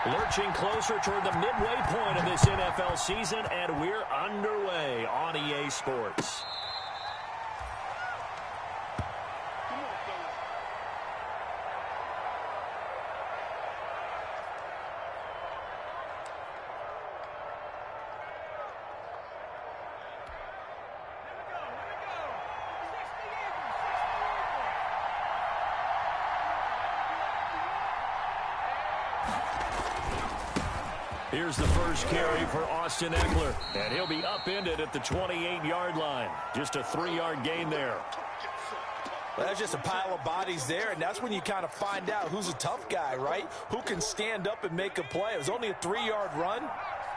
Lurching closer toward the midway point of this NFL season, and we're underway on EA Sports. Here's the first carry for Austin Ekeler, and he'll be upended at the 28-yard line. Just a 3-yard gain there. Well, that's just a pile of bodies there, and that's when you kind of find out who's a tough guy, right? Who can stand up and make a play. It was only a 3-yard run,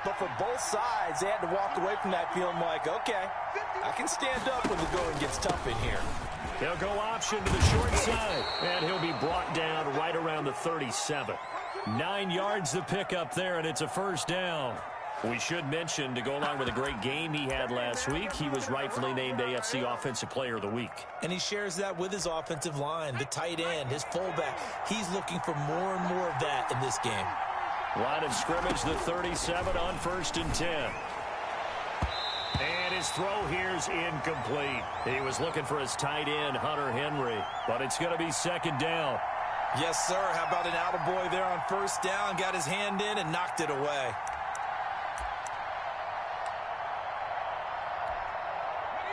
but for both sides, they had to walk away from that feeling like, okay, I can stand up when the going gets tough in here. He'll go option to the short side, and he'll be brought down right around the 37. 9 yards to pick up there, and it's a first down. We should mention, to go along with a great game he had last week, he was rightfully named AFC Offensive Player of the Week. And he shares that with his offensive line, the tight end, his fullback. He's looking for more and more of that in this game. Line of scrimmage, the 37 on 1st and 10. And his throw here's incomplete. He was looking for his tight end, Hunter Henry, but it's going to be 2nd down. Yes, sir. How about an attaboy there on 1st down? Got his hand in and knocked it away.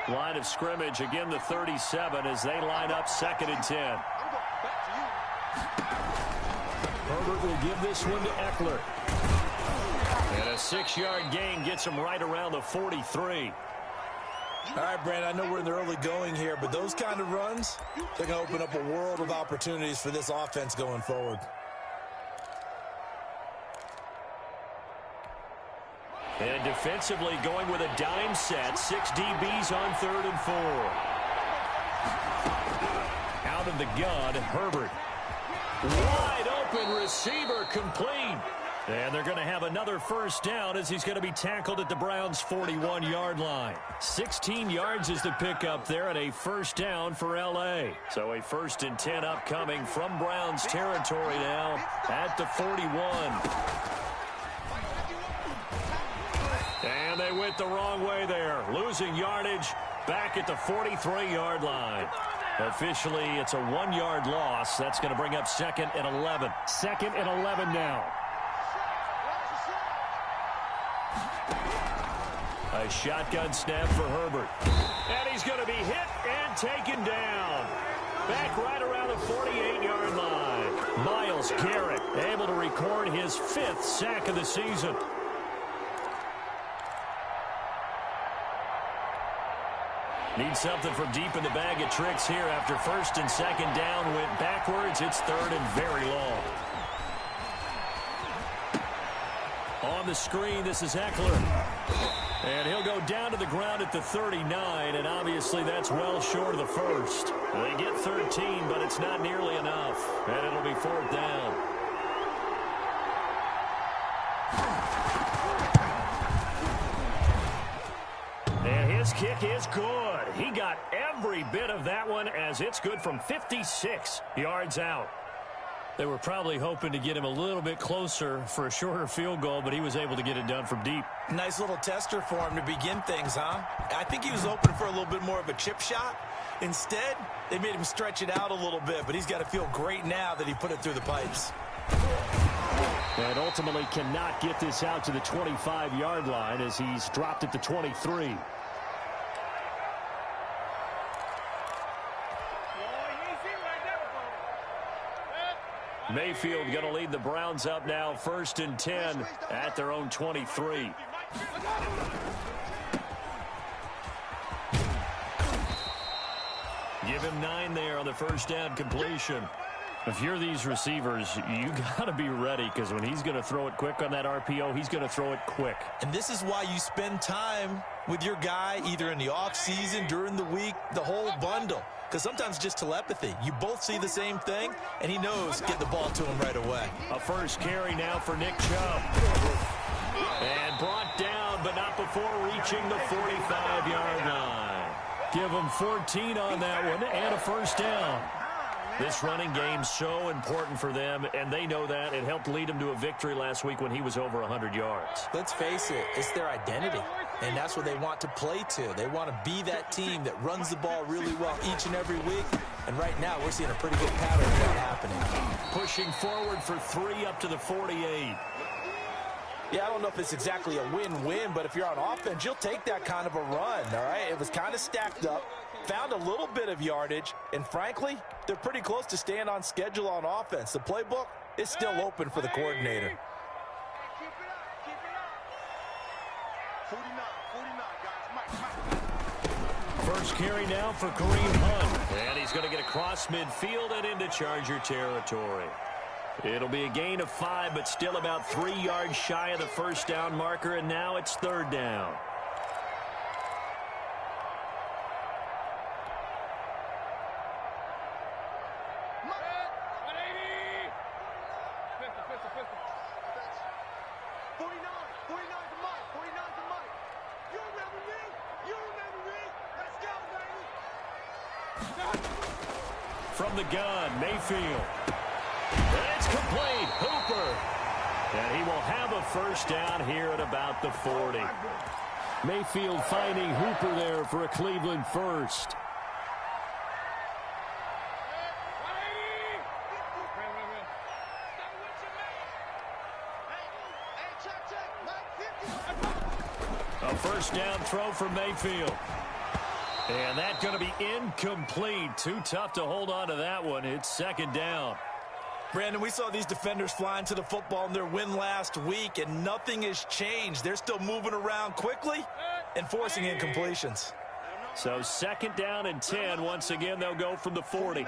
Line of scrimmage, again the 37 as they line up 2nd and 10. Herbert will give this one to Ekeler. And a 6-yard gain gets him right around the 43. All right, Brandon, I know we're in the early going here, but those kind of runs, they're going to open up a world of opportunities for this offense going forward. And defensively going with a dime set, 6 DBs on 3rd and 4. Out of the gun, Herbert. Wide open receiver, complete. And they're going to have another first down as he's going to be tackled at the Browns' 41-yard line. 16 yards is the pickup there, and a first down for L.A. So a 1st and 10 upcoming from Browns territory now at the 41. And they went the wrong way there, losing yardage back at the 43-yard line. Officially, it's a 1-yard loss. That's going to bring up 2nd and 11. 2nd and 11 now. A shotgun snap for Herbert. And he's going to be hit and taken down. Back right around the 48-yard line. Myles Garrett able to record his 5th sack of the season. Need something from deep in the bag of tricks here after 1st and 2nd down. Went backwards. It's 3rd and very long. On the screen, this is Ekeler. And he'll go down to the ground at the 39, and obviously that's well short of the first. They get 13, but it's not nearly enough, and it'll be 4th down. And his kick is good. He got every bit of that one as it's good from 56 yards out. They were probably hoping to get him a little bit closer for a shorter field goal, but he was able to get it done from deep. Nice little tester for him to begin things, huh? I think he was hoping for a little bit more of a chip shot. Instead, they made him stretch it out a little bit, but he's got to feel great now that he put it through the pipes. And ultimately cannot get this out to the 25-yard line as he's dropped at the 23. Mayfield going to lead the Browns up now, 1st and 10 at their own 23. Give him 9 there on the first down completion. If you're these receivers, you got to be ready, because when he's going to throw it quick on that RPO, he's going to throw it quick. And this is why you spend time with your guy either in the offseason, during the week, the whole bundle. Because sometimes just telepathy. You both see the same thing, and he knows get the ball to him right away. A first carry now for Nick Chubb. And brought down, but not before reaching the 45-yard line. Give him 14 on that one and a first down. This running game's so important for them, and they know that. It helped lead them to a victory last week when he was over 100 yards. Let's face it, it's their identity, and that's what they want to play to. They want to be that team that runs the ball really well each and every week, and right now we're seeing a pretty good pattern of that happening. Pushing forward for 3 up to the 48. Yeah, I don't know if it's exactly a win-win, but if you're on offense, you'll take that kind of a run, all right? It was kind of stacked up, found a little bit of yardage, and frankly, they're pretty close to staying on schedule on offense. The playbook is still open for the coordinator. First carry now for Kareem Hunt, and he's going to get across midfield and into Charger territory. It'll be a gain of 5, but still about 3 yards shy of the first down marker, and now it's 3rd down. From the gun, Mayfield. It's complete. Hooper. And he will have a first down here at about the 40. Mayfield finding Hooper there for a Cleveland first. A first down throw for Mayfield. And that's going to be incomplete. Too tough to hold on to that one. It's 2nd down. Brandon, we saw these defenders flying to the football in their win last week, and nothing has changed. They're still moving around quickly and forcing incompletions. So 2nd down and 10. Once again, they'll go from the 40.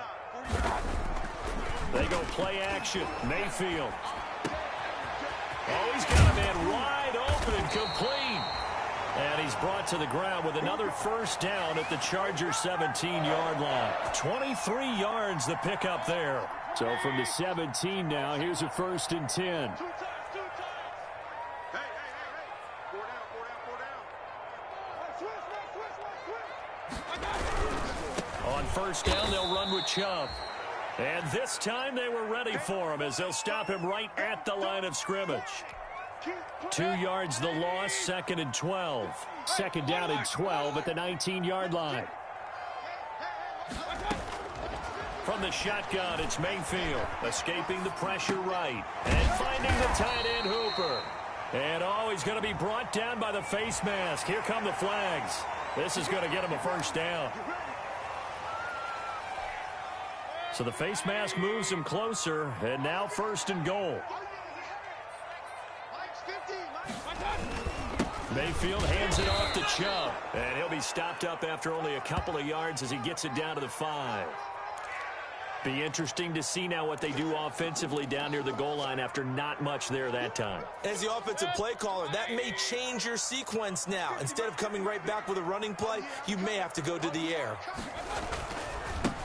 They go play action. Mayfield. Oh, he's got a man wide open and complete. And he's brought to the ground with another first down at the Charger 17-yard line. 23 yards the pickup there. So from the 17 now, here's a 1st and 10. On first down, they'll run with Chubb. And this time they were ready for him as they'll stop him right at the line of scrimmage. 2 yards the loss, 2nd and 12. 2nd down and 12 at the 19-yard line. From the shotgun, it's Mayfield, escaping the pressure right, and finding the tight end Hooper. And oh, he's going to be brought down by the face mask. Here come the flags. This is going to get him a first down. So the face mask moves him closer, and now 1st and goal. Mayfield hands it off to Chubb, and he'll be stopped up after only a couple of yards as he gets it down to the 5. Be interesting to see now what they do offensively down near the goal line after not much there that time. As the offensive play caller, that may change your sequence now. Instead of coming right back with a running play, you may have to go to the air.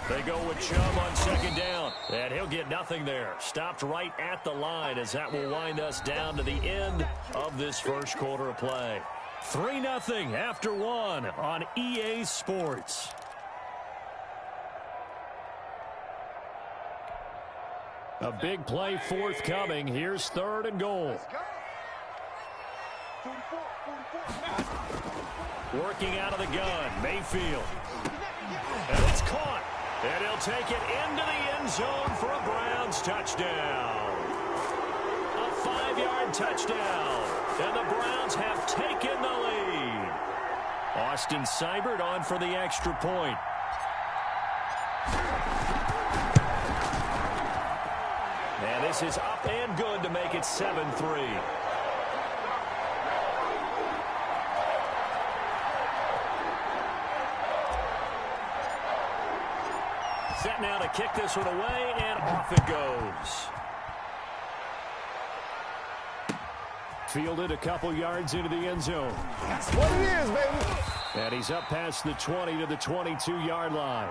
They go with Chubb on 2nd down, and he'll get nothing there. Stopped right at the line as that will wind us down to the end of this first quarter of play. 3-0 after 1 on EA Sports. A big play forthcoming. Here's 3rd and goal. Working out of the gun, Mayfield. And it's caught. And he'll take it into the end zone for a Browns touchdown. A 5-yard touchdown. And the Browns have taken the lead. Austin Seibert on for the extra point. And this is up and good to make it 7-3. Set now to kick this one away, and off it goes. Fielded a couple yards into the end zone. That's what it is, baby. And he's up past the 20 to the 22-yard line.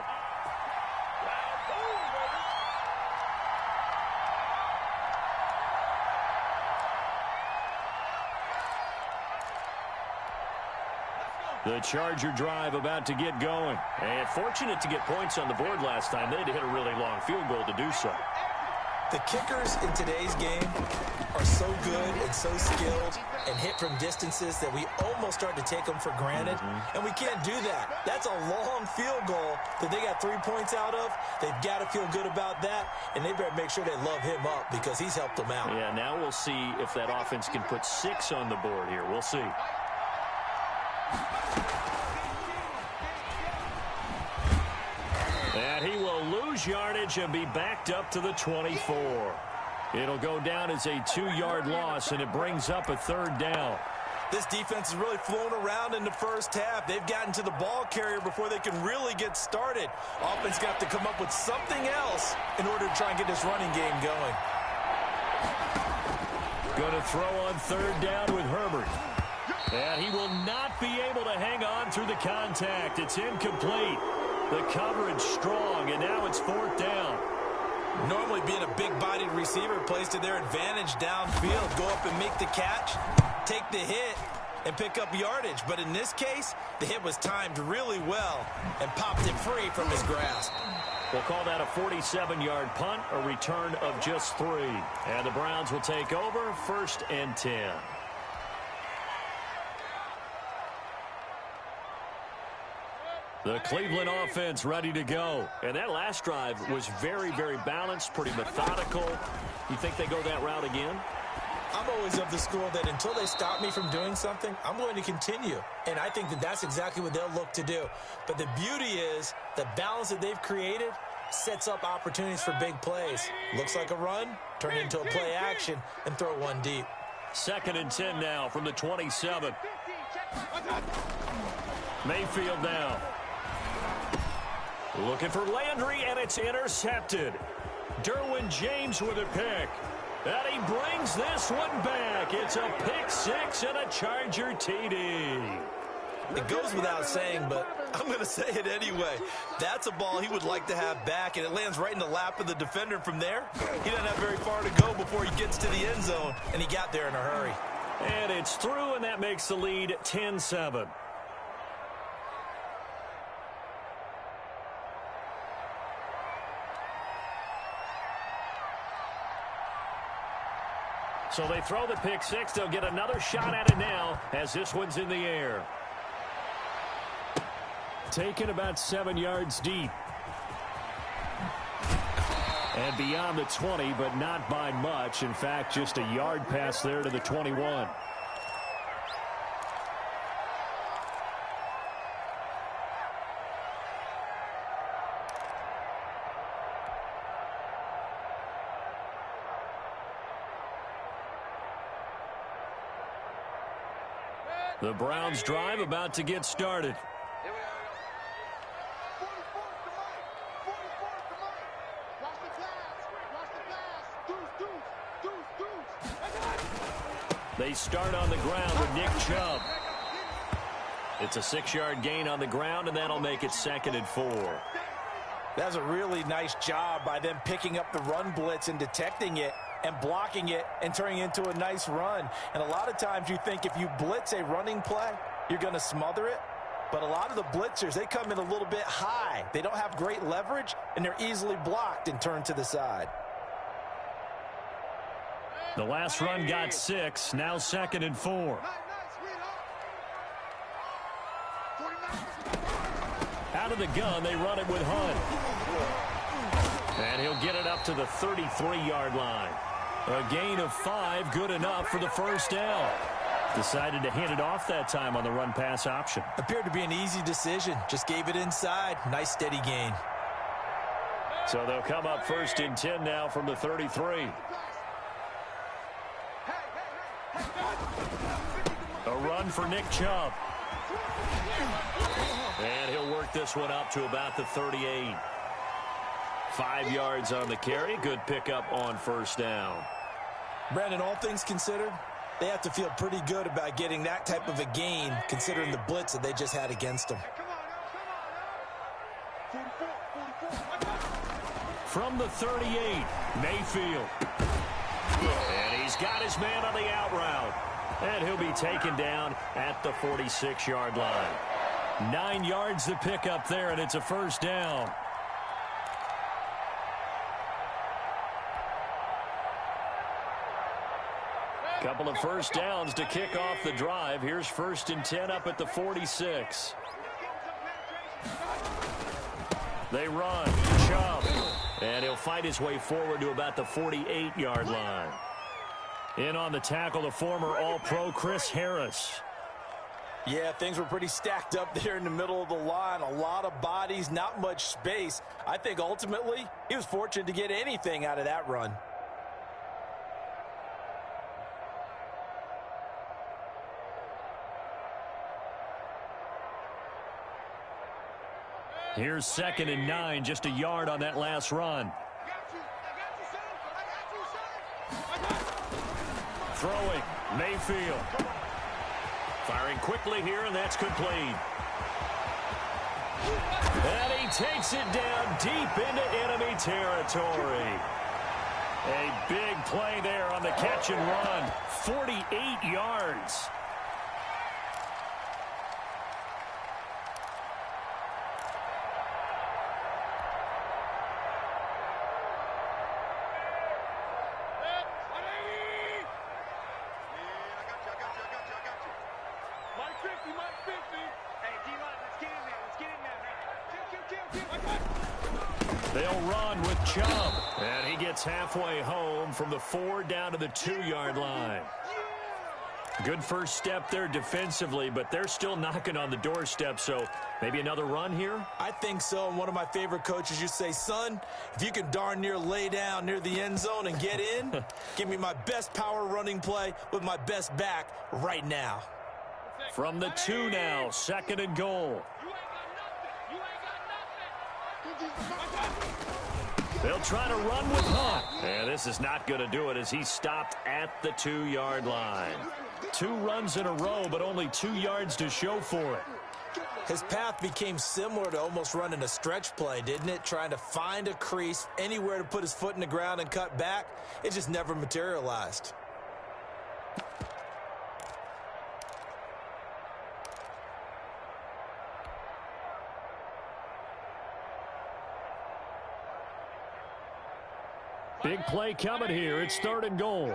The Charger drive about to get going. And fortunate to get points on the board last time. They had to hit a really long field goal to do so. The kickers in today's game are so good and so skilled and hit from distances that we almost start to take them for granted. And we can't do that. That's a long field goal that they got 3 points out of. They've got to feel good about that, and they better make sure they love him up because he's helped them out. Yeah, now we'll see if that offense can put 6 on the board here. We'll see. And he will lose yardage and be backed up to the 24. It'll go down as a 2-yard loss, and it brings up a 3rd down. This defense has really flown around in the first half. They've gotten to the ball carrier before they can really get started. Offense got to come up with something else in order to try and get this running game going. Going to throw on 3rd down with Herbert. And he will not be able to hang on through the contact. It's incomplete. The coverage strong, and now it's 4th down. Normally being a big-bodied receiver plays to their advantage downfield. Go up and make the catch, take the hit, and pick up yardage. But in this case, the hit was timed really well and popped it free from his grasp. We'll call that a 47-yard punt, a return of just 3. And the Browns will take over 1st and 10. The Cleveland offense ready to go. And that last drive was very, very balanced, pretty methodical. You think they go that route again? I'm always of the school that until they stop me from doing something, I'm going to continue. And I think that that's exactly what they'll look to do. But the beauty is the balance that they've created sets up opportunities for big plays. Looks like a run, turn it into a play action, and throw one deep. 2nd and 10 now from the 27. Mayfield now. Looking for Landry, and it's intercepted. Derwin James with a pick. And he brings this one back. It's a pick 6 and a Charger TD. It goes without saying, but I'm going to say it anyway. That's a ball he would like to have back, and it lands right in the lap of the defender from there. He doesn't have very far to go before he gets to the end zone, and he got there in a hurry. And it's through, and that makes the lead 10-7. So they throw the pick 6. They'll get another shot at it now as this one's in the air. Taken about 7 yards deep. And beyond the 20, but not by much. In fact, just a yard pass there to the 21. The Browns drive about to get started. They start on the ground with Nick Chubb. It's a 6-yard gain on the ground, and that'll make it 2nd and 4. That's a really nice job by them picking up the run blitz and detecting it and blocking it and turning it into a nice run. And a lot of times you think if you blitz a running play, you're going to smother it. But a lot of the blitzers, they come in a little bit high. They don't have great leverage, and they're easily blocked and turned to the side. The last run got 6. Now 2nd and 4. Out of the gun, they run it with Hunt. And he'll get it up to the 33-yard line. A gain of 5, good enough for the 1st down. Decided to hand it off that time on the run-pass option. Appeared to be an easy decision. Just gave it inside. Nice, steady gain. So they'll come up 1st and 10 now from the 33. A run for Nick Chubb. And he'll work this one up to about the 38. 5 yards on the carry. Good pickup on 1st down. Brandon, all things considered, they have to feel pretty good about getting that type of a gain considering the blitz that they just had against them. From the 38, Mayfield. And he's got his man on the out route. And he'll be taken down at the 46-yard line. 9 yards to pick up there, and it's a first down. Couple of first downs to kick off the drive. Here's 1st and 10 up at the 46. They run. Chubb. And he'll fight his way forward to about the 48-yard line. In on the tackle, the former All-Pro Chris Harris. Yeah, things were pretty stacked up there in the middle of the line. A lot of bodies, not much space. I think ultimately he was fortunate to get anything out of that run. Here's 2nd and 9, just a yard on that last run. Throwing, Mayfield. Firing quickly here, and that's complete. And he takes it down deep into enemy territory. A big play there on the catch and run. 48 yards. They'll run with Chubb. And he gets halfway home from the 4 down to the 2-yard line. Good first step there defensively, but they're still knocking on the doorstep, so maybe another run here? I think so. And one of my favorite coaches used to say, son, if you can darn near lay down near the end zone and get in, give me my best power running play with my best back right now. From the 2 now, 2nd and goal. They'll try to run with Hunt. And this is not going to do it as he's stopped at the 2-yard line. 2 runs in a row, but only 2 yards to show for it. His path became similar to almost running a stretch play, didn't it? Trying to find a crease, anywhere to put his foot in the ground and cut back. It just never materialized. Big play coming here. It's 3rd and goal.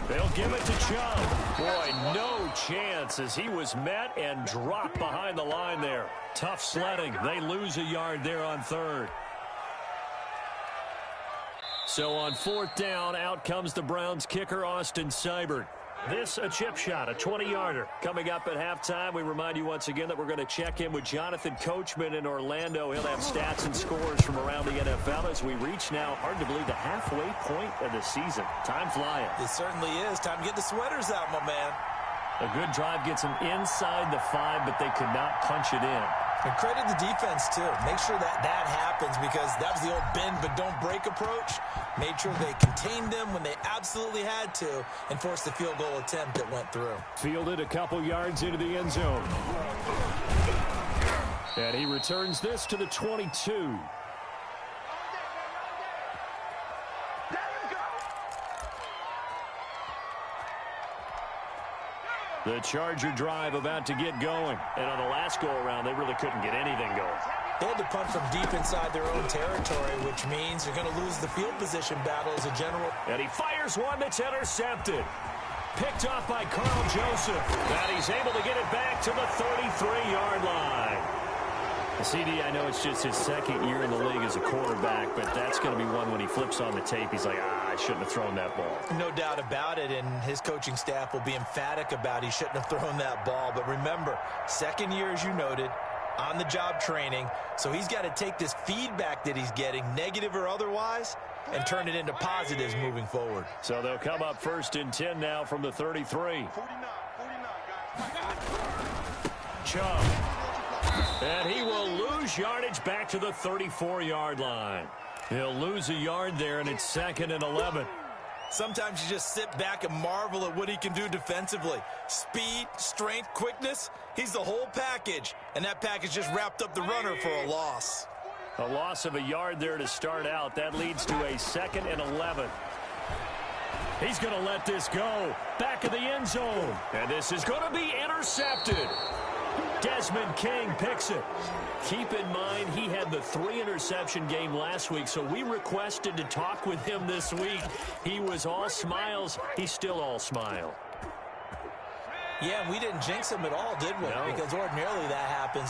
They'll give it to Chubb. Boy, no chance as he was met and dropped behind the line there. Tough sledding. They lose a yard there on 3rd. So on 4th down, out comes the Browns kicker, Austin Seibert. This a chip shot, a 20-yarder. Coming up at halftime, we remind you once again that we're going to check in with Jonathan Coachman in Orlando. He'll have stats and scores from around the NFL as we reach now, hard to believe, the halfway point of the season. Time flying. It certainly is. Time to get the sweaters out, my man. A good drive gets them inside the 5, but they could not punch it in. And credit the defense, too. Make sure that happens because that was the old bend but don't break approach. Made sure they contained them when they absolutely had to and forced the field goal attempt that went through. Fielded a couple yards into the end zone. And he returns this to the 22. The Charger drive about to get going. And on the last go-around, they really couldn't get anything going. They had to punt from deep inside their own territory, which means they're going to lose the field position battle as a general. And he fires one that's intercepted. Picked off by Carl Joseph. And he's able to get it back to the 33-yard line. CD, I know it's just his 2nd year in the league as a quarterback, but that's going to be one when he flips on the tape, he's like, I shouldn't have thrown that ball. No doubt about it, and his coaching staff will be emphatic about he shouldn't have thrown that ball. But remember, 2nd year, as you noted, on-the-job training, so he's got to take this feedback that he's getting, negative or otherwise, and turn it into positives moving forward. So they'll come up 1st and 10 now from the 33. Chubb. And he will lose yardage back to the 34-yard line. He'll lose a yard there, and it's 2nd and 11. Sometimes you just sit back and marvel at what he can do defensively. Speed, strength, quickness, he's the whole package. And that package just wrapped up the runner for a loss. A loss of a yard there to start out. That leads to a 2nd and 11. He's going to let this go. Back of the end zone. And this is going to be intercepted. Desmond King picks it. Keep in mind, he had the 3-interception game last week, so we requested to talk with him this week. He was all smiles. He's still all smile. Yeah, we didn't jinx him at all, did we? No. Because ordinarily that happens.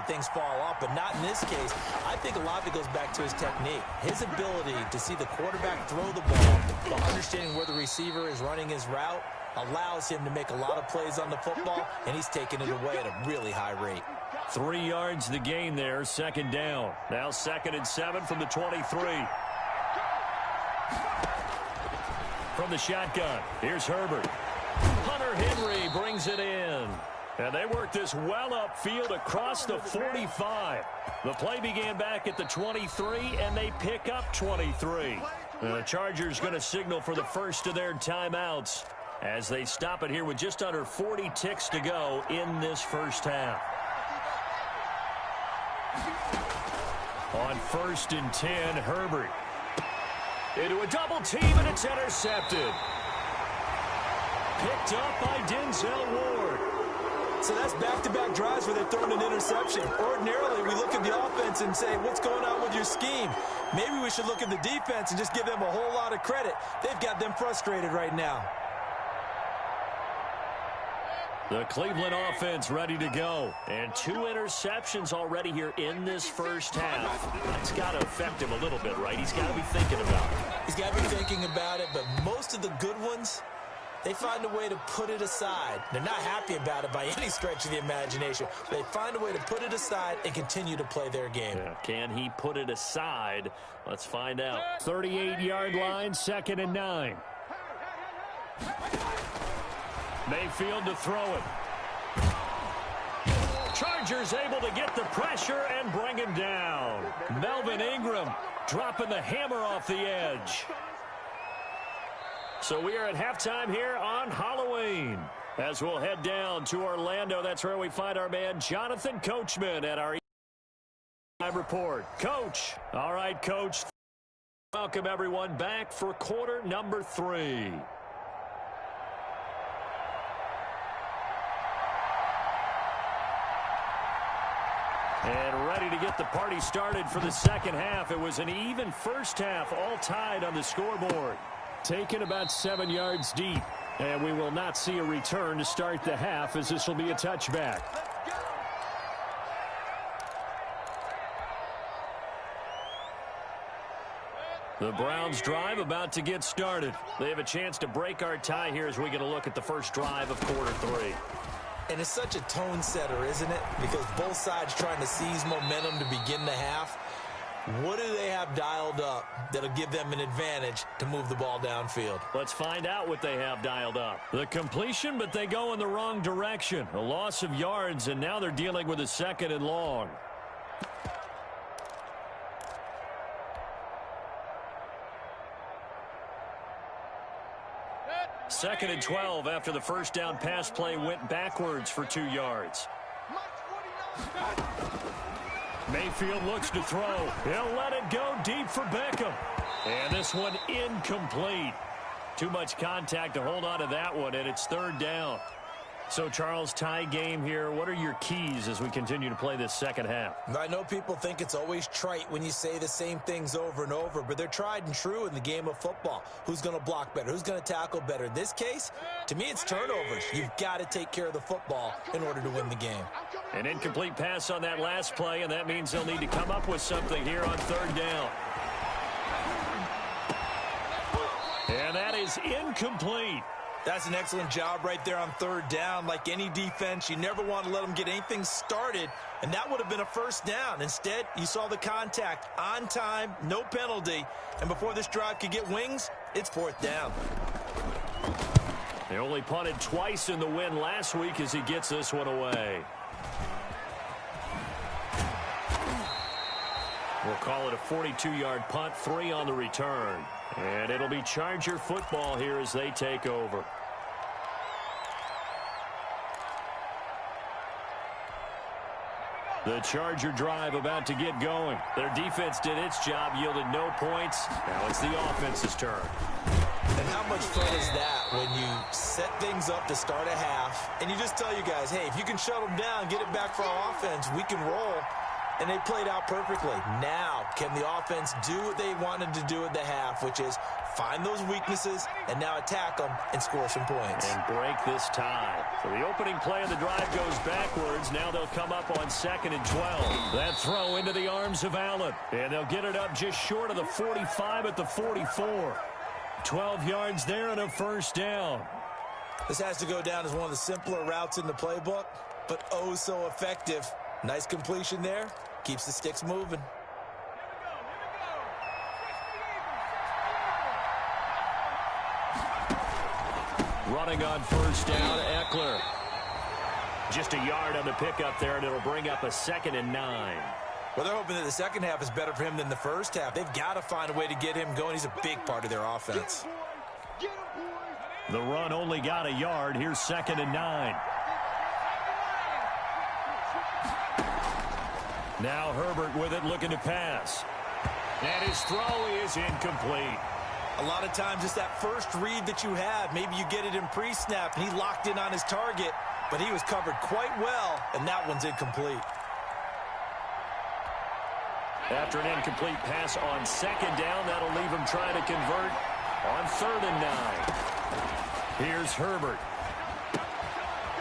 Things fall off, but not in this case. I think a lot of it goes back to his technique. His ability to see the quarterback throw the ball, while understanding where the receiver is running his route, allows him to make a lot of plays on the football, and he's taking it away at a really high rate. 3 yards the gain there, 2nd down. Now 2nd and 7 from the 23. From the shotgun, here's Herbert. Hunter Henry brings it in. And they work this well upfield across the 45. The play began back at the 23, and they pick up 23. The Chargers going to signal for the first of their timeouts as they stop it here with just under 40 ticks to go in this first half. On 1st and 10, Herbert. Into a double team, and it's intercepted. Picked up by Denzel Ward. So that's back-to-back drives where they're throwing an interception. Ordinarily, we look at the offense and say, what's going on with your scheme? Maybe we should look at the defense and just give them a whole lot of credit. They've got them frustrated right now. The Cleveland offense ready to go. And 2 interceptions already here in this first half. That's got to affect him a little bit, right? He's got to be thinking about it. He's got to be thinking about it, but most of the good ones, they find a way to put it aside. They're not happy about it by any stretch of the imagination. They find a way to put it aside and continue to play their game. Yeah, can he put it aside? Let's find out. 38-yard line, 2nd and 9. Mayfield to throw it. Chargers able to get the pressure and bring him down. Melvin Ingram dropping the hammer off the edge. So we are at halftime here on Halloween. As we'll head down to Orlando, that's where we find our man Jonathan Coachman at our time report. Coach. All right, Coach. Welcome everyone back for quarter number 3. And ready to get the party started for the second half. It was an even first half, all tied on the scoreboard. Taken about 7 yards deep. And we will not see a return to start the half, as this will be a touchback. The Browns drive about to get started. They have a chance to break our tie here as we get a look at the first drive of quarter 3. And it's such a tone setter, isn't it? Because both sides trying to seize momentum to begin the half. What do they have dialed up that'll give them an advantage to move the ball downfield? Let's find out what they have dialed up. The completion, but they go in the wrong direction. A loss of yards, and now they're dealing with a 2nd and long. Second and 12 after the first down pass play went backwards for 2 yards. Mayfield looks to throw. He'll let it go deep for Beckham. And this one incomplete. Too much contact to hold on to that one, and it's 3rd down. So, Charles, tie game here. What are your keys as we continue to play this second half? I know people think it's always trite when you say the same things over and over, but they're tried and true in the game of football. Who's going to block better? Who's going to tackle better? In this case, to me, it's turnovers. You've got to take care of the football in order to win the game. An incomplete pass on that last play, and that means they'll need to come up with something here on 3rd down. And that is incomplete. That's an excellent job right there on 3rd down. Like any defense, you never want to let them get anything started, and that would have been a 1st down. Instead, you saw the contact on time, no penalty, and before this drive could get wings, it's 4th down. They only punted twice in the win last week as he gets this one away. We'll call it a 42-yard punt, 3 on the return. And it'll be Charger football here as they take over. The Charger drive about to get going. Their defense did its job, yielded no points. Now it's the offense's turn. And how much fun is that when you set things up to start a half, and you just tell you guys, hey, if you can shut them down, get it back for our offense, we can roll. And they played out perfectly. Now, can the offense do what they wanted to do at the half, which is find those weaknesses and now attack them and score some points. And break this tie. So the opening play of the drive goes backwards. Now they'll come up on 2nd and 12. That throw into the arms of Allen. And they'll get it up just short of the 45 at the 44. 12 yards there and a first down. This has to go down as one of the simpler routes in the playbook, but oh so effective. Nice completion there. Keeps the sticks moving. Running on first down, Eckler. Just a yard on the pickup there, and it'll bring up a 2nd and 9. Well, they're hoping that the second half is better for him than the first half. They've got to find a way to get him going. He's a big part of their offense. The run only got a yard. Here's 2nd and 9. Now Herbert with it, looking to pass. And his throw is incomplete. A lot of times it's that first read that you have. Maybe you get it in pre-snap, and he locked in on his target, but he was covered quite well, and that one's incomplete. After an incomplete pass on 2nd down, that'll leave him trying to convert on 3rd and 9. Here's Herbert.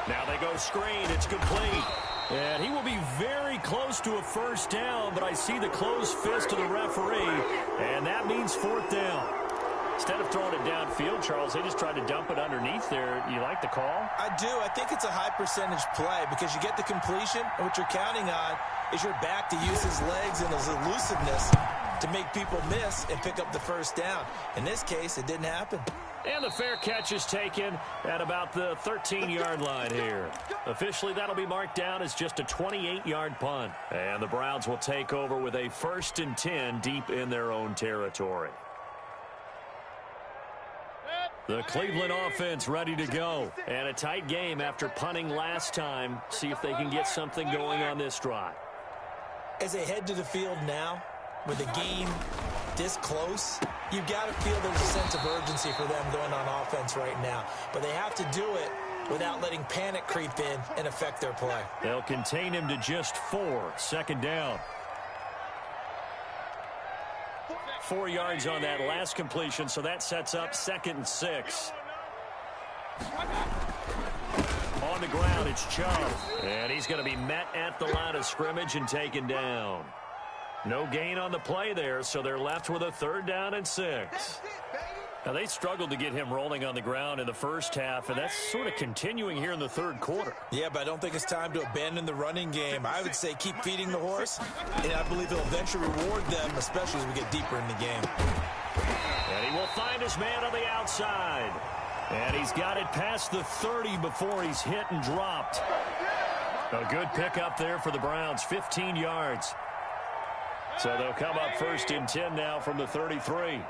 Now they go screen. It's complete. And he will be very close to a first down, but I see the closed fist of the referee, and that means 4th down. Instead of throwing it downfield, Charles, they just tried to dump it underneath there. You like the call? I do. I think it's a high percentage play because you get the completion, and what you're counting on is your back to use his legs and his elusiveness to make people miss and pick up the first down. In this case, it didn't happen. And the fair catch is taken at about the 13-yard line here. Officially, that'll be marked down as just a 28-yard punt. And the Browns will take over with a 1st and 10 deep in their own territory. The Cleveland offense ready to go. And a tight game after punting last time. See if they can get something going on this drive. As they head to the field now, with the game this close, you've got to feel there's a sense of urgency for them going on offense right now. But they have to do it without letting panic creep in and affect their play. They'll contain him to just 4. 2nd down. 4 yards on that last completion, so that sets up 2nd and 6. On the ground, it's Chubb. And he's going to be met at the line of scrimmage and taken down. No gain on the play there, so they're left with a 3rd down and 6. Now, they struggled to get him rolling on the ground in the first half, and that's sort of continuing here in the 3rd quarter. Yeah, but I don't think it's time to abandon the running game. I would say keep feeding the horse, and I believe it'll eventually reward them, especially as we get deeper in the game. And he will find his man on the outside. And he's got it past the 30 before he's hit and dropped. A good pickup there for the Browns, 15 yards. So they'll come up 1st and 10 now from the 33.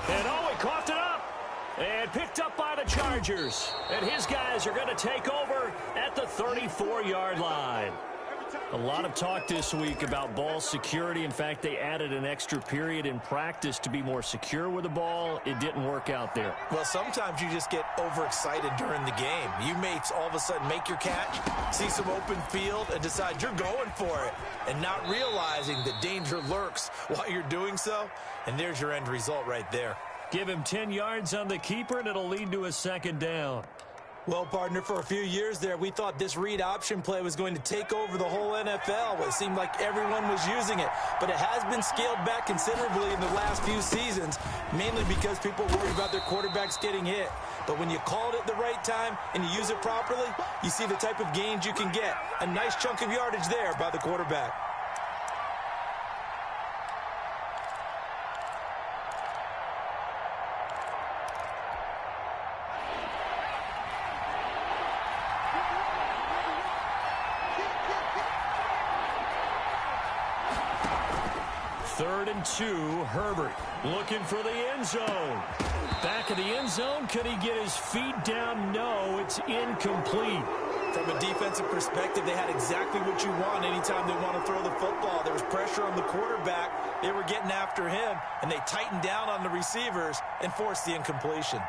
And he coughed it up. And picked up by the Chargers. And his guys are going to take over at the 34-yard line. A lot of talk this week about ball security. In fact, they added an extra period in practice to be more secure with the ball. It didn't work out there. Well, sometimes you just get overexcited during the game. You may all of a sudden make your catch, see some open field, and decide you're going for it, and not realizing the danger lurks while you're doing so. And there's your end result right there. Give him 10 yards on the keeper, and it'll lead to a 2nd down. Well, partner, for a few years there, we thought this read option play was going to take over the whole NFL. It seemed like everyone was using it, but it has been scaled back considerably in the last few seasons, mainly because people worried about their quarterbacks getting hit. But when you call it at the right time and you use it properly, you see the type of gains you can get. A nice chunk of yardage there by the quarterback. Third and 2, Herbert looking for the end zone. Back of the end zone. Could he get his feet down? No, it's incomplete. From a defensive perspective, they had exactly what you want anytime they want to throw the football. There was pressure on the quarterback. They were getting after him, and they tightened down on the receivers and forced the incompletion.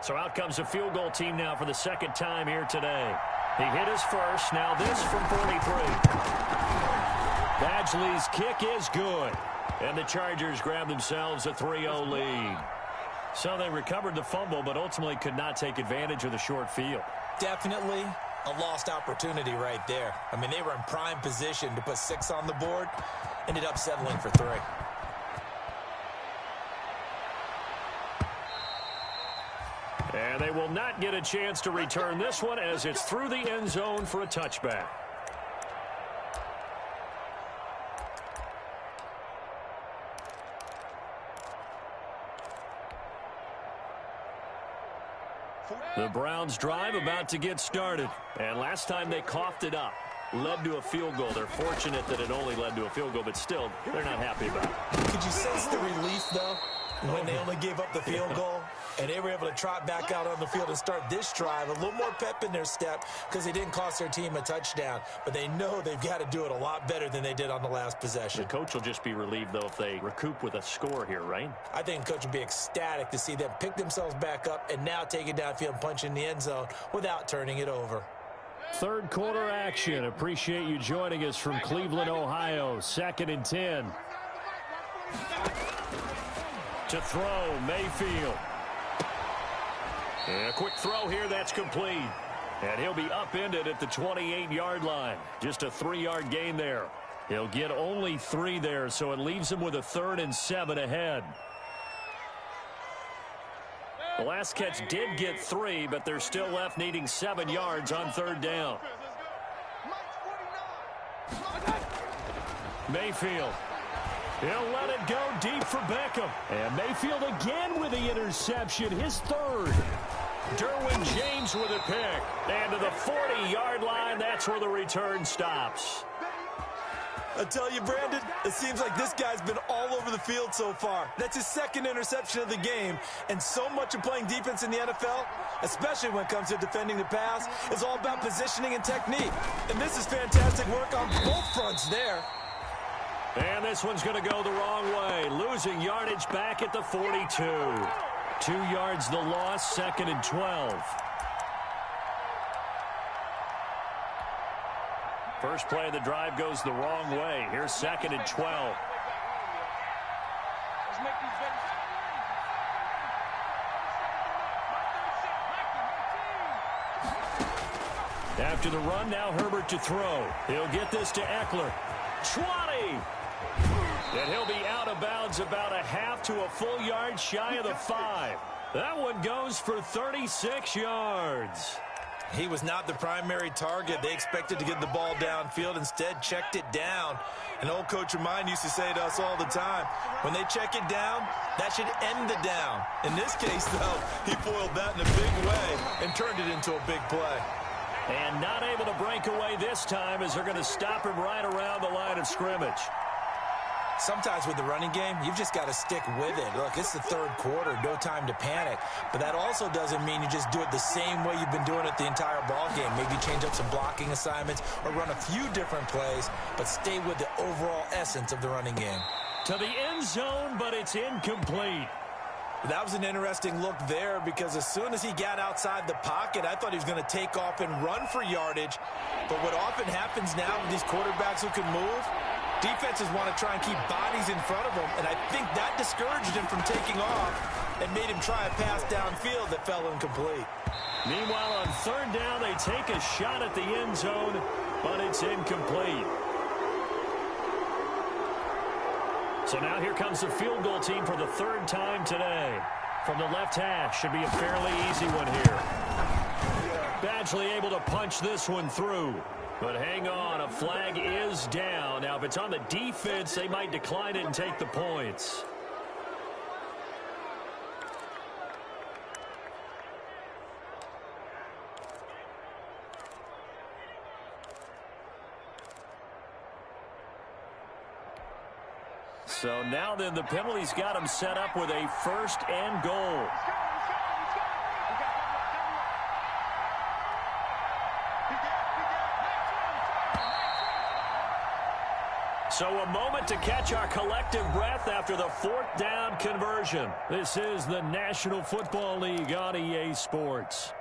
So out comes a field goal team now for the second time here today. He hit his first. Now this from 43. Badgley's kick is good. And the Chargers grab themselves a 3-0 lead. So they recovered the fumble, but ultimately could not take advantage of the short field. Definitely a lost opportunity right there. I mean, they were in prime position to put 6 on the board. Ended up settling for 3. And they will not get a chance to return this one as it's through the end zone for a touchback. The Browns drive about to get started. And last time they coughed it up. Led to a field goal. They're fortunate that it only led to a field goal, but still, they're not happy about it. Could you sense the relief, though, when they only gave up the field goal? And they were able to trot back out on the field and start this drive. A little more pep in their step because they didn't cost their team a touchdown. But they know they've got to do it a lot better than they did on the last possession. The coach will just be relieved, though, if they recoup with a score here, right? I think the coach will be ecstatic to see them pick themselves back up and now take it downfield and punch in the end zone without turning it over. Third quarter action. Appreciate you joining us from Cleveland, Ohio. 2nd and 10. To throw, Mayfield. And a quick throw here, that's complete. And he'll be upended at the 28-yard line. Just a 3-yard gain there. He'll get only 3 there, so it leaves him with a 3rd and 7 ahead. The last catch did get 3, but they're still left needing 7 yards on 3rd down. Mayfield. He'll let it go deep for Beckham. And Mayfield again with the interception, his 3rd. Derwin James with a pick. And to the 40-yard line, that's where the return stops. I tell you, Brandon, it seems like this guy's been all over the field so far. That's his 2nd interception of the game. And so much of playing defense in the NFL, especially when it comes to defending the pass, is all about positioning and technique. And this is fantastic work on both fronts there. And this one's going to go the wrong way. Losing yardage back at the 42. 2 yards the loss, 2nd and 12. First play of the drive goes the wrong way. Here's 2nd and 12. After the run, now Herbert to throw. He'll get this to Eckler. 20! And he'll be out of bounds about a half to a full yard shy of the 5. That one goes for 36 yards. He was not the primary target. They expected to get the ball downfield. Instead, checked it down. An old coach of mine used to say to us all the time, when they check it down, that should end the down. In this case, though, he foiled that in a big way and turned it into a big play. And not able to break away this time as they're going to stop him right around the line of scrimmage. Sometimes with the running game, you've just got to stick with it. Look, it's the 3rd quarter, no time to panic. But that also doesn't mean you just do it the same way you've been doing it the entire ball game. Maybe change up some blocking assignments or run a few different plays, but stay with the overall essence of the running game. To the end zone, but it's incomplete. That was an interesting look there because as soon as he got outside the pocket, I thought he was going to take off and run for yardage. But what often happens now with these quarterbacks who can move, defenses want to try and keep bodies in front of them, and I think that discouraged him from taking off and made him try a pass downfield that fell incomplete. Meanwhile, on 3rd down, they take a shot at the end zone, but it's incomplete. So now here comes the field goal team for the 3rd time today. From the left hash, should be a fairly easy one here. Badgley able to punch this one through. But hang on, a flag is down. Now, if it's on the defense, they might decline it and take the points. So now then the penalty's got him set up with a 1st and goal. So a moment to catch our collective breath after the 4th down conversion. This is the National Football League on EA Sports.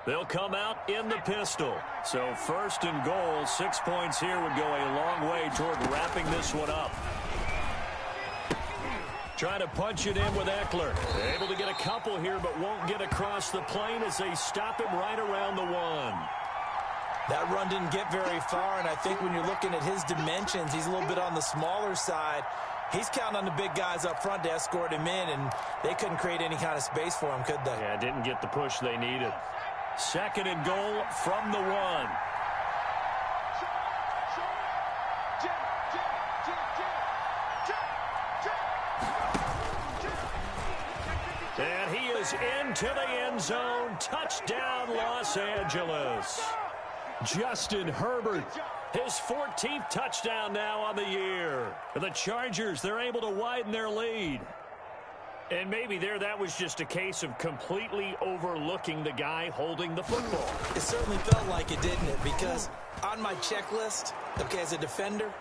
They'll come out in the pistol. So 1st and goal, 6 points here would go a long way toward wrapping this one up. Trying to punch it in with Eckler. Able to get a couple here, but won't get across the plane as they stop him right around the 1. That run didn't get very far, and I think when you're looking at his dimensions, he's a little bit on the smaller side. He's counting on the big guys up front to escort him in, and they couldn't create any kind of space for him, could they? Yeah, didn't get the push they needed. 2nd and goal from the 1. And he is into the end zone. Touchdown, Los Angeles. Justin Herbert, his 14th touchdown now on the year. For the Chargers, they're able to widen their lead. And maybe that was just a case of completely overlooking the guy holding the football. It certainly felt like it, didn't it? Because on my checklist, okay, as a defender,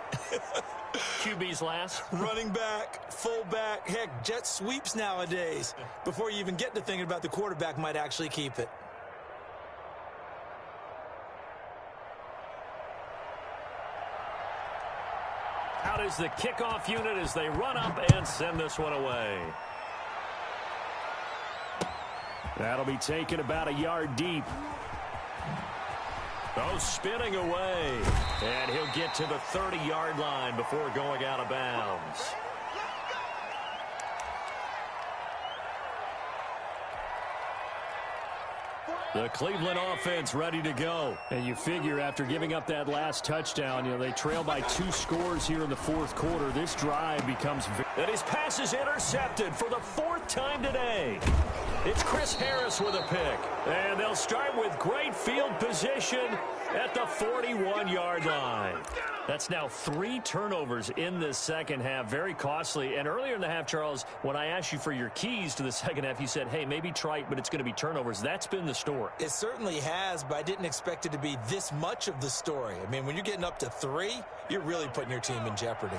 QB's last. running back, fullback, heck, jet sweeps nowadays. Before you even get to thinking about the quarterback might actually keep it. Out is the kickoff unit as they run up and send this one away. That'll be taken about a yard deep. Oh, spinning away. And he'll get to the 30-yard line before going out of bounds. The Cleveland offense ready to go. And you figure after giving up that last touchdown, they trail by 2 scores here in the 4th quarter. This drive becomes... And his pass is intercepted for the 4th time today. It's Chris Harris with a pick. And they'll start with great field position at the 41-yard line. That's now 3 turnovers in this second half. Very costly. And earlier in the half, Charles, when I asked you for your keys to the second half, you said, hey, maybe trite, but it's going to be turnovers. That's been the story. It certainly has, but I didn't expect it to be this much of the story. I mean, when you're getting up to 3, you're really putting your team in jeopardy.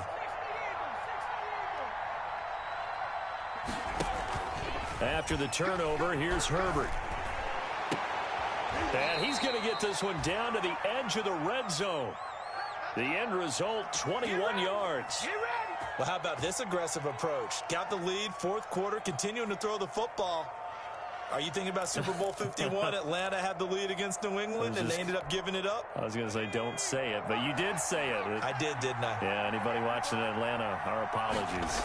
After the turnover, here's Herbert. And he's going to get this one down to the edge of the red zone. The end result, 21 yards. Well, how about this aggressive approach? Got the lead, 4th quarter, continuing to throw the football. Are you thinking about Super Bowl 51? Atlanta had the lead against New England, and they ended up giving it up? I was going to say, don't say it, but you did say it. I did, didn't I? Yeah, anybody watching in Atlanta, our apologies.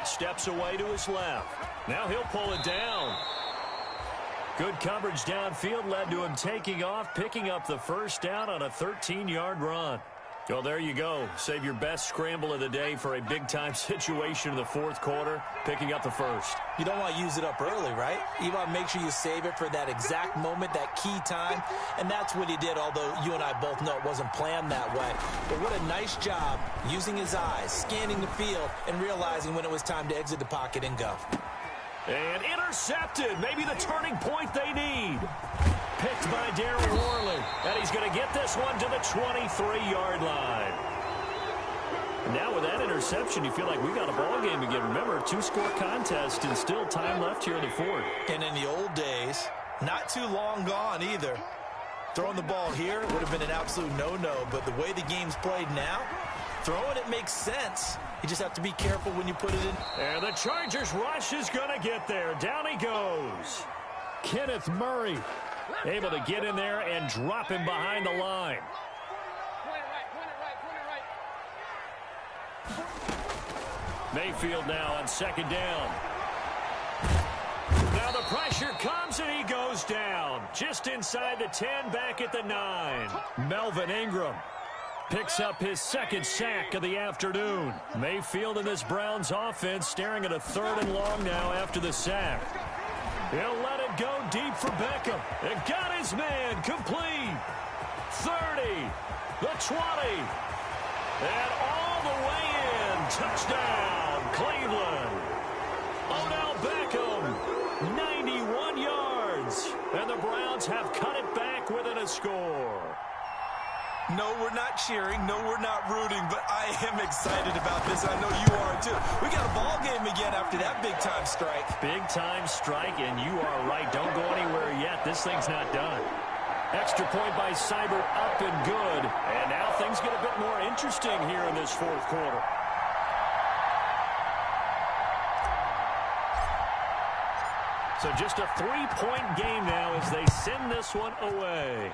Steps away to his left. Now he'll pull it down. Good coverage downfield led to him taking off, picking up the 1st down on a 13-yard run. Well, there you go. Save your best scramble of the day for a big-time situation in the 4th quarter, picking up the 1st. You don't want to use it up early, right? You want to make sure you save it for that exact moment, that key time, and that's what he did, although you and I both know it wasn't planned that way. But what a nice job using his eyes, scanning the field, and realizing when it was time to exit the pocket and go. And intercepted. Maybe the turning point they need. Picked by Darren Worley. And he's going to get this one to the 23-yard line. Now with that interception, you feel like we got a ball game again. Remember, 2-score contest and still time left here in the 4th. And in the old days, not too long gone either. Throwing the ball here would have been an absolute no-no. But the way the game's played now, throwing it makes sense. You just have to be careful when you put it in. And the Chargers rush is going to get there. Down he goes. Kenneth Murray able to get in there and drop him behind the line. Mayfield now on 2nd down. Now the pressure comes and he goes down. Just inside the 10, back at the 9. Melvin Ingram. Picks up his second sack of the afternoon. Mayfield and this Browns offense staring at a 3rd and long now after the sack. He'll let it go deep for Beckham. It got his man complete. 30, the 20, and all the way in. Touchdown, Cleveland. Odell Beckham, 91 yards. And the Browns have cut it back within a score. No, we're not cheering. No, we're not rooting, but I am excited about this. I know you are, too. We got a ball game again after that big-time strike. Big-time strike, and you are right. Don't go anywhere yet. This thing's not done. Extra point by Seibert, up and good. And now things get a bit more interesting here in this 4th quarter. So just a 3-point game now as they send this one away.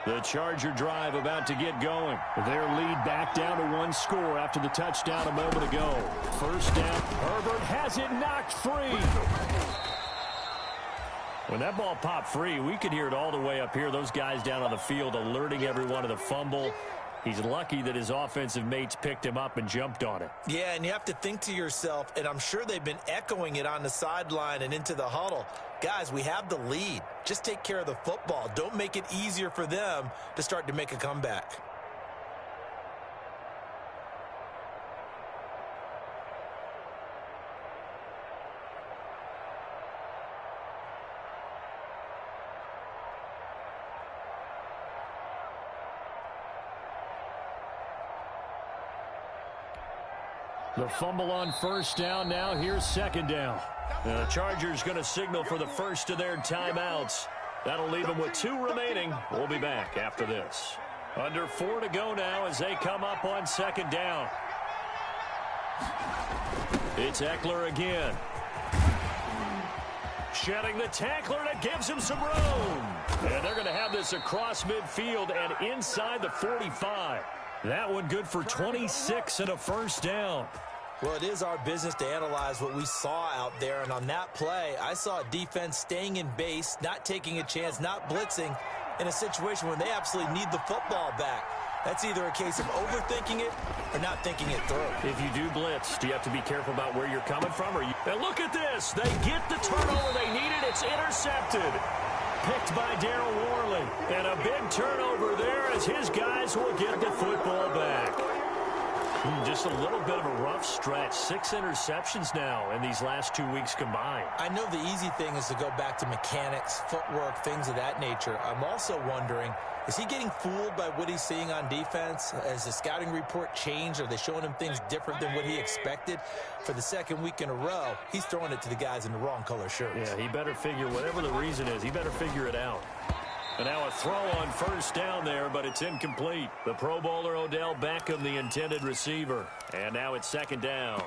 The Charger drive about to get going. Their lead back down to 1 score after the touchdown a moment ago. First down. Herbert has it knocked free. When that ball popped free, we could hear it all the way up here. Those guys down on the field alerting everyone of the fumble. He's lucky that his offensive mates picked him up and jumped on it. Yeah, and you have to think to yourself, and I'm sure they've been echoing it on the sideline and into the huddle. Guys, we have the lead. Just take care of the football. Don't make it easier for them to start to make a comeback. The fumble on first down. Now here's second down. The Chargers going to signal for the first of their timeouts. That'll leave them with 2 remaining. We'll be back after this. Under 4 to go now as they come up on second down. It's Eckler again. Shedding the tackler, and it gives him some room. And they're going to have this across midfield and inside the 45. That one good for 26 and a first down. Well, it is our business to analyze what we saw out there. And on that play, I saw a defense staying in base, not taking a chance, not blitzing in a situation where they absolutely need the football back. That's either a case of overthinking it or not thinking it through. If you do blitz, do you have to be careful about where you're coming from? And look at this. They get the turnover they needed. It's intercepted. Picked by Darryl Worley. And a big turnover there as his guys will get the football back. Just a little bit of a rough stretch. 6 interceptions now in these last 2 weeks combined. I know the easy thing is to go back to mechanics, footwork, things of that nature. I'm also wondering, is he getting fooled by what he's seeing on defense? Has the scouting report changed? Are they showing him things different than what he expected? For the 2nd week in a row, he's throwing it to the guys in the wrong color shirts. Yeah, he better figure, whatever the reason is, he better figure it out. And now a throw on first down there, but it's incomplete. The Pro Bowler Odell Beckham, the intended receiver. And now it's second down.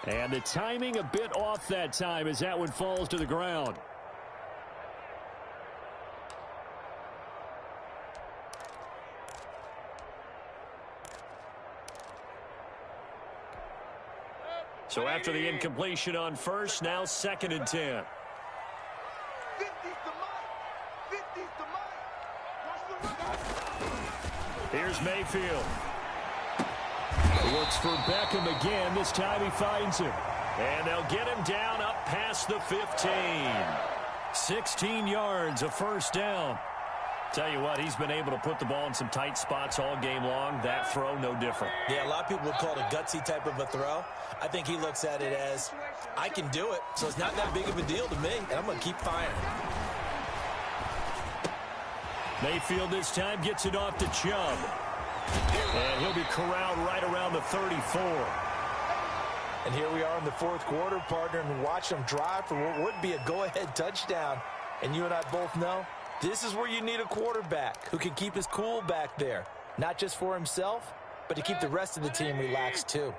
And the timing a bit off that time as that one falls to the ground. So after the incompletion on first, now 2nd and 10. Here's Mayfield. Looks for Beckham again. This time he finds him. And they'll get him down up past the 15. 16 yards, a first down. Tell you what, he's been able to put the ball in some tight spots all game long. That throw, no different. Yeah, a lot of people would call it a gutsy type of a throw. I think he looks at it as, I can do it, so it's not that big of a deal to me, and I'm going to keep firing. Mayfield this time gets it off to Chubb. And he'll be corralled right around the 34. And here we are in the 4th quarter, partner, and watch them drive for what would be a go-ahead touchdown. And you and I both know this is where you need a quarterback who can keep his cool back there. Not just for himself, but to keep the rest of the team relaxed too.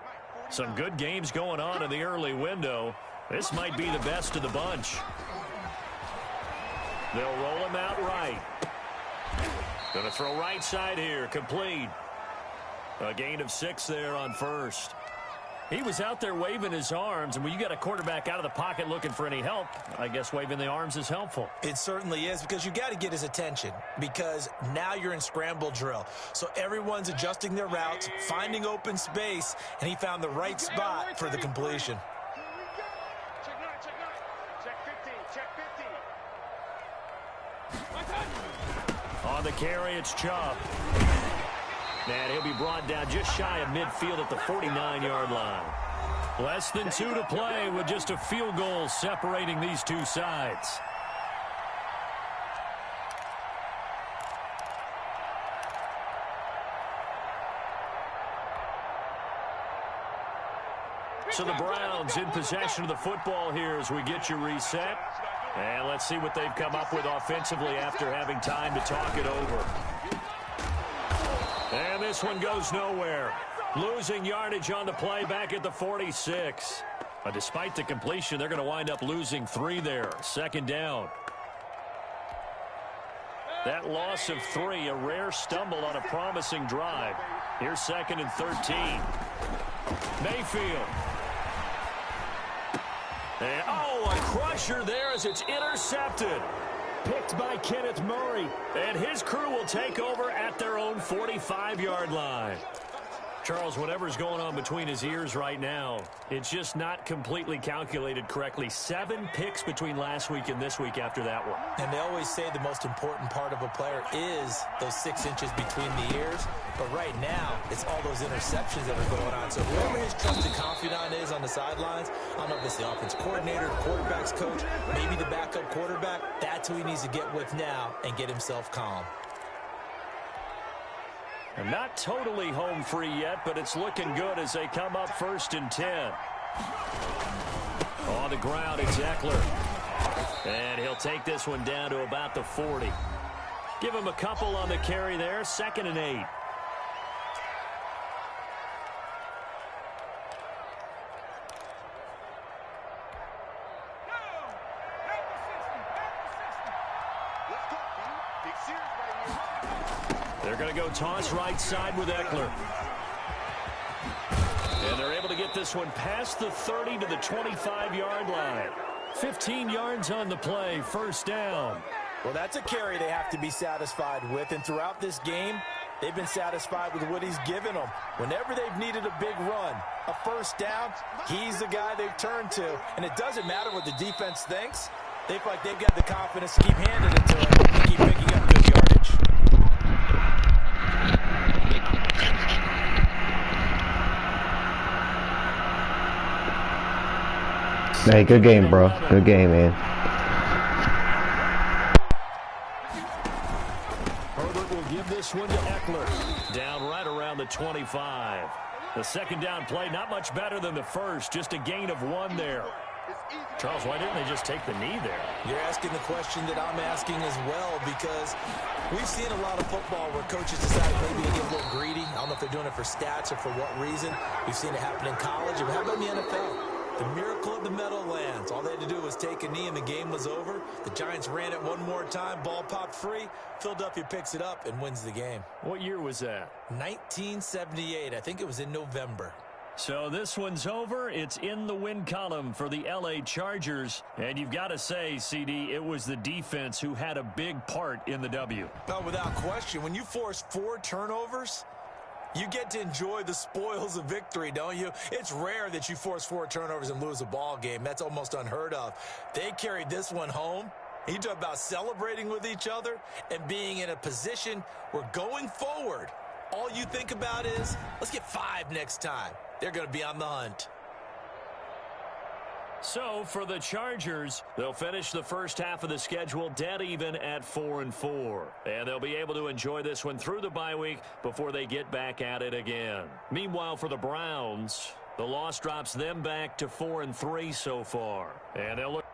Some good games going on in the early window. This might be the best of the bunch. They'll roll him out right. Going to throw right side here. Complete. A gain of 6 there on first. He was out there waving his arms, and when you got a quarterback out of the pocket looking for any help, I guess waving the arms is helpful. It certainly is, because you got to get his attention, because now you're in scramble drill. So everyone's adjusting their routes, finding open space, and he found the right spot for the completion. On the carry, it's Chubb. And he'll be brought down just shy of midfield at the 49-yard line. Less than 2 to play with just a field goal separating these two sides. So the Browns in possession of the football here as we get you reset. And let's see what they've come up with offensively after having time to talk it over. And this one goes nowhere. Losing yardage on the play back at the 46. Despite the completion, they're going to wind up losing 3 there. Second down. That loss of 3, a rare stumble on a promising drive. Here's 2nd and 13. Mayfield. And, a crusher there as it's intercepted. Picked by Kenneth Murray. And his crew will take over at their own 45-yard line. Charles, whatever's going on between his ears right now, it's just not completely calculated correctly. 7 picks between last week and this week after that one. And they always say the most important part of a player is those 6 inches between the ears. But right now, it's all those interceptions that are going on. So whoever his trusted confidant is on the sidelines, I don't know if it's the offense coordinator, the quarterback's coach, maybe the backup quarterback, that's who he needs to get with now and get himself calm. And not totally home free yet, but it's looking good as they come up 1st and 10. On the ground, it's Eckler. And he'll take this one down to about the 40. Give him a couple on the carry there. 2nd and 8. They're going to go toss right side with Eckler. And they're able to get this one past the 30 to the 25-yard line. 15 yards on the play, 1st down. Well, that's a carry they have to be satisfied with. And throughout this game, they've been satisfied with what he's given them. Whenever they've needed a big run, a 1st down, he's the guy they've turned to. And it doesn't matter what the defense thinks. They feel like they've got the confidence to keep handing it to him and keep picking up good yardage. Hey, good game, bro. Good game, man. Herbert will give this one to Eckler. Down right around the 25. The 2nd down play, not much better than the first. Just a gain of 1 there. Charles, why didn't they just take the knee there? You're asking the question that I'm asking as well, because we've seen a lot of football where coaches decide maybe to get a little greedy. I don't know if they're doing it for stats or for what reason. We've seen it happen in college. How about in the NFL? The miracle of the Meadowlands. All they had to do was take a knee and the game was over. The Giants ran it one more time. Ball popped free. Philadelphia picks it up and wins the game. What year was that? 1978. I think it was in November. So this one's over. It's in the win column for the L.A. Chargers. And you've got to say, CD, it was the defense who had a big part in the W. No, without question. When you force 4 turnovers, you get to enjoy the spoils of victory, don't you? It's rare that you force 4 turnovers and lose a ball game. That's almost unheard of. They carried this one home. You talk about celebrating with each other and being in a position where going forward, all you think about is, let's get 5 next time. They're going to be on the hunt. So for the Chargers, they'll finish the first half of the schedule dead even at 4-4. And they'll be able to enjoy this one through the bye week before they get back at it again. Meanwhile, for the Browns, the loss drops them back to 4-3 so far. And they'll look